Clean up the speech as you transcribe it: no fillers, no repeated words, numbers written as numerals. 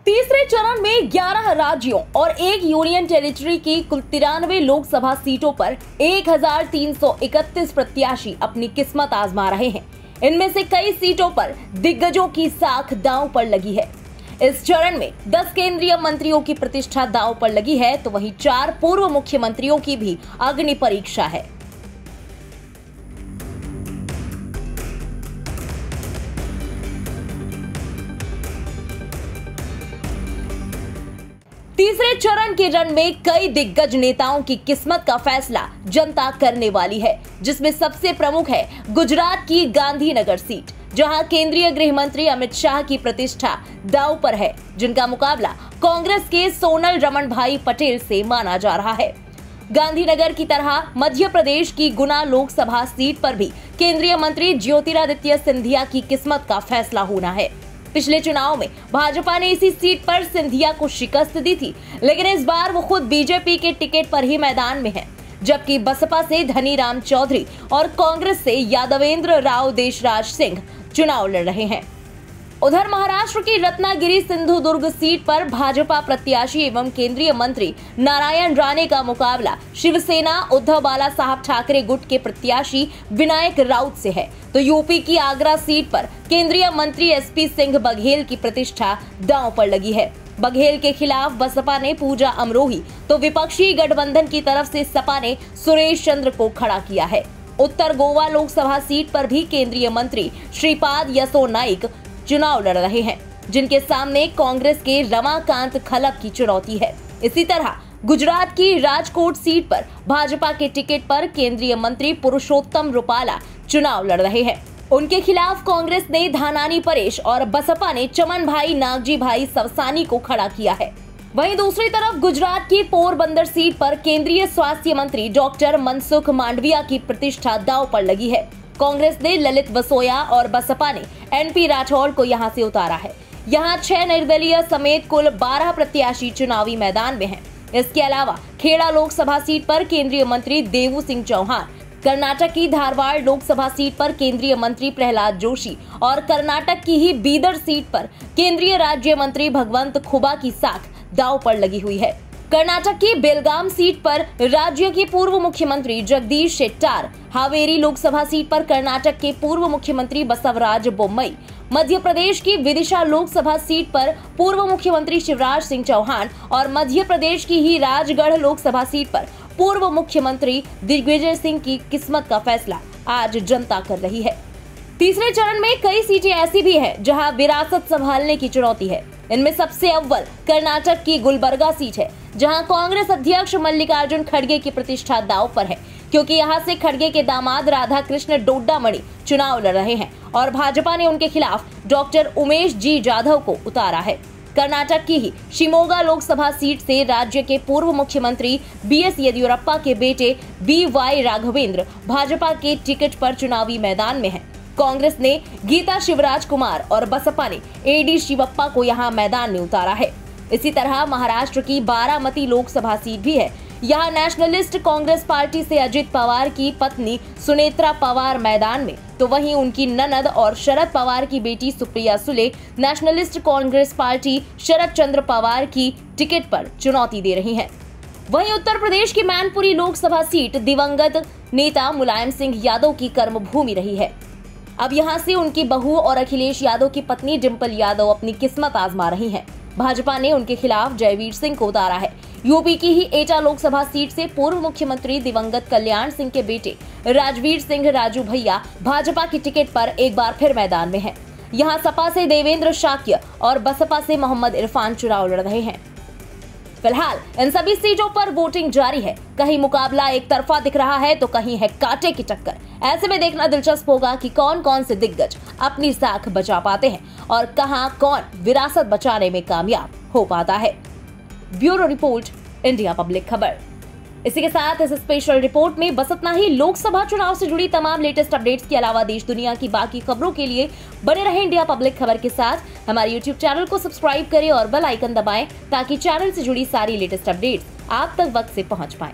तीसरे चरण में 11 राज्यों और एक यूनियन टेरिटरी की कुल 93 लोकसभा सीटों पर 1331 प्रत्याशी अपनी किस्मत आजमा रहे हैं। इनमें से कई सीटों पर दिग्गजों की साख दांव पर लगी है। इस चरण में 10 केंद्रीय मंत्रियों की प्रतिष्ठा दांव पर लगी है, तो वहीं 4 पूर्व मुख्यमंत्रियों की भी अग्नि परीक्षा है। तीसरे चरण के रण में कई दिग्गज नेताओं की किस्मत का फैसला जनता करने वाली है, जिसमें सबसे प्रमुख है गुजरात की गांधीनगर सीट, जहां केंद्रीय गृह मंत्री अमित शाह की प्रतिष्ठा दांव पर है, जिनका मुकाबला कांग्रेस के सोनल रमन भाई पटेल से माना जा रहा है। गांधीनगर की तरह मध्य प्रदेश की गुना लोकसभा सीट पर भी केंद्रीय मंत्री ज्योतिरादित्य सिंधिया की किस्मत का फैसला होना है। पिछले चुनाव में भाजपा ने इसी सीट पर सिंधिया को शिकस्त दी थी, लेकिन इस बार वो खुद बीजेपी के टिकट पर ही मैदान में है, जबकि बसपा से धनीराम चौधरी और कांग्रेस से यादवेंद्र राव देशराज सिंह चुनाव लड़ रहे हैं। उधर महाराष्ट्र की रत्नागिरी सिंधुदुर्ग सीट पर भाजपा प्रत्याशी एवं केंद्रीय मंत्री नारायण राणे का मुकाबला शिवसेना उद्धव बाला साहब ठाकरे गुट के प्रत्याशी विनायक राउत से है, तो यूपी की आगरा सीट पर केंद्रीय मंत्री एसपी सिंह बघेल की प्रतिष्ठा दांव पर लगी है। बघेल के खिलाफ बसपा ने पूजा अमरोही, तो विपक्षी गठबंधन की तरफ से सपा ने सुरेश चंद्र को खड़ा किया है। उत्तर गोवा लोकसभा सीट पर भी केंद्रीय मंत्री श्रीपाद यसो नाइक चुनाव लड़ रहे हैं, जिनके सामने कांग्रेस के रमाकांत खलप की चुनौती है। इसी तरह गुजरात की राजकोट सीट पर भाजपा के टिकट पर केंद्रीय मंत्री पुरुषोत्तम रुपाला चुनाव लड़ रहे हैं। उनके खिलाफ कांग्रेस ने धानानी परेश और बसपा ने चमन भाई नागजी भाई सवसानी को खड़ा किया है। वहीं दूसरी तरफ गुजरात की पोरबंदर सीट पर केंद्रीय स्वास्थ्य मंत्री डॉक्टर मनसुख मांडविया की प्रतिष्ठा दांव पर लगी है। कांग्रेस ने ललित वसोया और बसपा ने एनपी राठौड़ को यहां से उतारा है। यहां 6 निर्दलीय समेत कुल 12 प्रत्याशी चुनावी मैदान में हैं। इसके अलावा खेड़ा लोकसभा सीट पर केंद्रीय मंत्री देवू सिंह चौहान, कर्नाटक की धारवाड़ लोकसभा सीट पर केंद्रीय मंत्री प्रहलाद जोशी और कर्नाटक की ही बीदर सीट पर केंद्रीय राज्य मंत्री भगवंत खुबा की साख दांव पर लगी हुई है। कर्नाटक की बेलगाम सीट पर राज्य के पूर्व मुख्यमंत्री जगदीश शेट्टार, हावेरी लोकसभा सीट पर कर्नाटक के पूर्व मुख्यमंत्री बसवराज बोम्मई, मध्य प्रदेश की विदिशा लोकसभा सीट पर पूर्व मुख्यमंत्री शिवराज सिंह चौहान और मध्य प्रदेश की ही राजगढ़ लोकसभा सीट पर पूर्व मुख्यमंत्री दिग्विजय सिंह की किस्मत का फैसला आज जनता कर रही है। तीसरे चरण में कई सीटें ऐसी भी हैं जहां विरासत संभालने की चुनौती है। इनमें सबसे अव्वल कर्नाटक की गुलबर्गा सीट है, जहां कांग्रेस अध्यक्ष मल्लिकार्जुन खड़गे की प्रतिष्ठा दांव पर है, क्योंकि यहां से खड़गे के दामाद राधा कृष्ण डोड्डामणि चुनाव लड़ रहे हैं और भाजपा ने उनके खिलाफ डॉक्टर उमेश जी जाधव को उतारा है। कर्नाटक की ही शिमोगा लोकसभा सीट से राज्य के पूर्व मुख्यमंत्री बीएस येदियुरप्पा के बेटे बीवाई राघवेंद्र भाजपा के टिकट पर चुनावी मैदान में हैं। कांग्रेस ने गीता शिवराज कुमार और बसपा ने एडी शिवप्पा को यहां मैदान में उतारा है। इसी तरह महाराष्ट्र की बारामती लोकसभा सीट भी है। यहां नेशनलिस्ट कांग्रेस पार्टी से अजित पवार की पत्नी सुनेत्रा पवार मैदान में, तो वहीं उनकी ननद और शरद पवार की बेटी सुप्रिया सुले नेशनलिस्ट कांग्रेस पार्टी शरद चंद्र पवार की टिकट पर चुनौती दे रही हैं। वहीं उत्तर प्रदेश की मैनपुरी लोकसभा सीट दिवंगत नेता मुलायम सिंह यादव की कर्मभूमि रही है। अब यहां से उनकी बहू और अखिलेश यादव की पत्नी डिंपल यादव अपनी किस्मत आजमा रही हैं। भाजपा ने उनके खिलाफ जयवीर सिंह को उतारा है। यूपी की ही एटा लोकसभा सीट से पूर्व मुख्यमंत्री दिवंगत कल्याण सिंह के बेटे राजवीर सिंह राजू भैया भाजपा की टिकट पर एक बार फिर मैदान में हैं। यहां सपा से देवेंद्र शाक्य और बसपा से मोहम्मद इरफान चुनाव लड़ रहे हैं। फिलहाल इन सभी सीटों पर वोटिंग जारी है। कहीं मुकाबला एक तरफा दिख रहा है, तो कहीं है कांटे की टक्कर। ऐसे में देखना दिलचस्प होगा कि कौन कौन से दिग्गज अपनी साख बचा पाते हैं और कहां कौन विरासत बचाने में कामयाब हो पाता है। ब्यूरो रिपोर्ट, इंडिया पब्लिक खबर। इसी के साथ इस स्पेशल रिपोर्ट में बस इतना ही। लोकसभा चुनाव से जुड़ी तमाम लेटेस्ट अपडेट्स के अलावा देश दुनिया की बाकी खबरों के लिए बने रहें इंडिया पब्लिक खबर के साथ। हमारे YouTube चैनल को सब्सक्राइब करें और बेल आइकन दबाएं, ताकि चैनल से जुड़ी सारी लेटेस्ट अपडेट्स आप तक वक्त से पहुंच पाएं।